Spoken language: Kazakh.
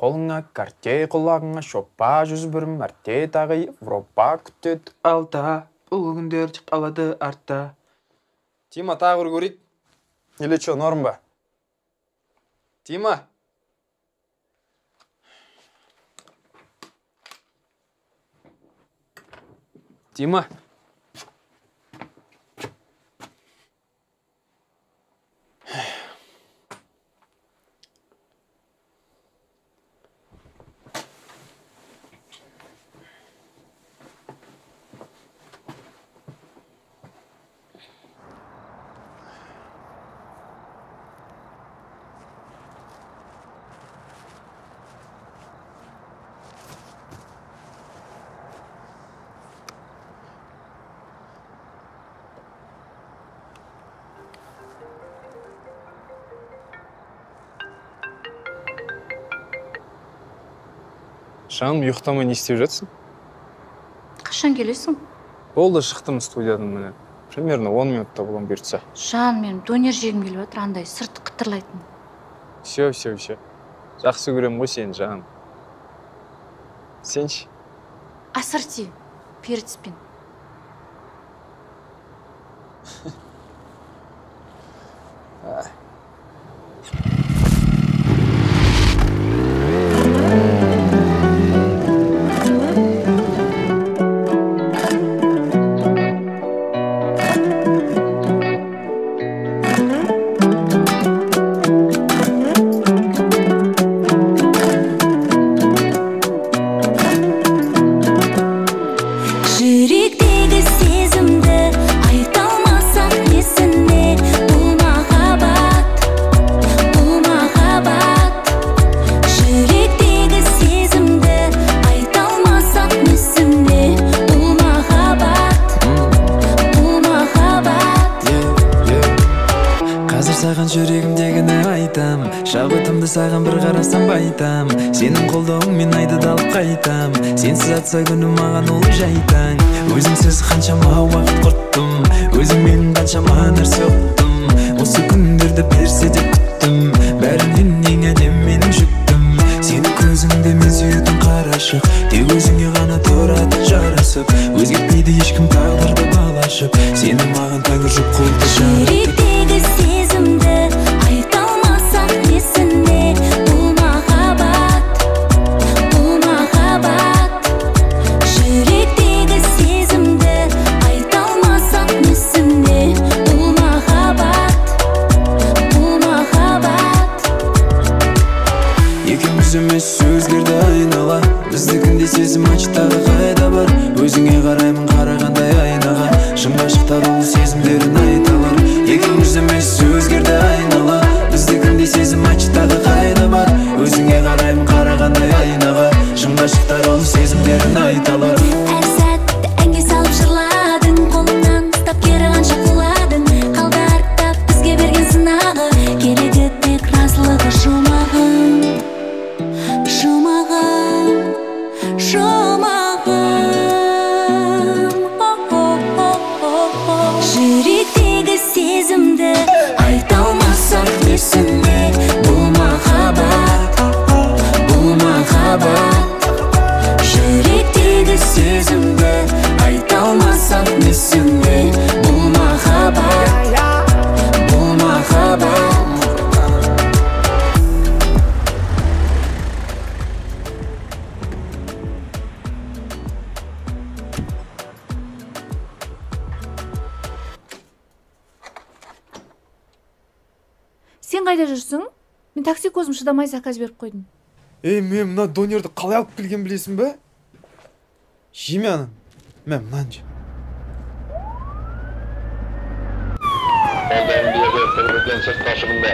Қолыңа картей, құлағыңа шоппа, 101 мәрте тағы Европа күтет алда, бұл күндер қалады артта. Тима, тағы бір көрейік. Или чо, норм ба? Тима? Тима? Жаным, ұйықтамай не істеп жатсың? Қашан келесің? Болды, шықтым студиядан міне. Примерно 10 минутта болам бұйыртса. Жан, менің донер жегім келіп отыр, андай сырты қытырлайтын. Все. Жақсы көрем ғой сені, жаным. Сенші? Ассорти, перецпен. Жүрегімдегіні айтам, шабытымды саған бір қарасам байтам. Сенің қолдауыңмен айды далып қайтам. Сенсіз атса күні маған ол жайтаң. Өзіңсіз қаншама уақыт құрттым, өзің менің қаншама нәрсе ұқтым. Осы күндерді берсе деп күттім, бәрінен ең әдем менің жүктім. Сенің көзіңде мен сүйетін қарашық, тек өзіңе ғана тұрады жарасып. Өзгертпейді ешкім тағдырды балашып, сені маған тәңір жұп қолды жаратып. Сезімді айта алмасақ несіне, бұл махаббат, бұл махаббат. Жүректегі сезімді айта алмасақ несіне, бұл махаббат, бұл махаббат. Екеуміз емес өзгерді айнала, біздікінде сезім ачтағы қайда бар. Өзіңе қараймын қарағандай айнаға, шын ғашықтар ол сезімдерін айталар. Екеуміз емес өзгерді айнала, біздікінде сезім ачтағы қайда бар. Өзіңе қараймын қарағандай айнаға, шын ғашықтар ол сезімдерін айталар. Әр сәтті әнге салып жырладың, қолыңнан ұстап кері қанша құладың. Қалды артта бізге берген сынағы, керегі тек разылығы жұмағың, жұмағың, жұмағың. Жүректегі сезімді айта алмасақ несіне, бұл махаббат, бұл махаббат. Жүректегі сезімді айта алмасақ несіне, бұл махаббат, бұл махаббат. Сен қайда жүрсің? Мен такси көзім шыдамай заказ беріп қойдым. Мен мына донерді қалай алып келген білесің бе? Жеме анан. Мен мынаны жем. Қолда MBA-ге бір-бірден сырт қашығында.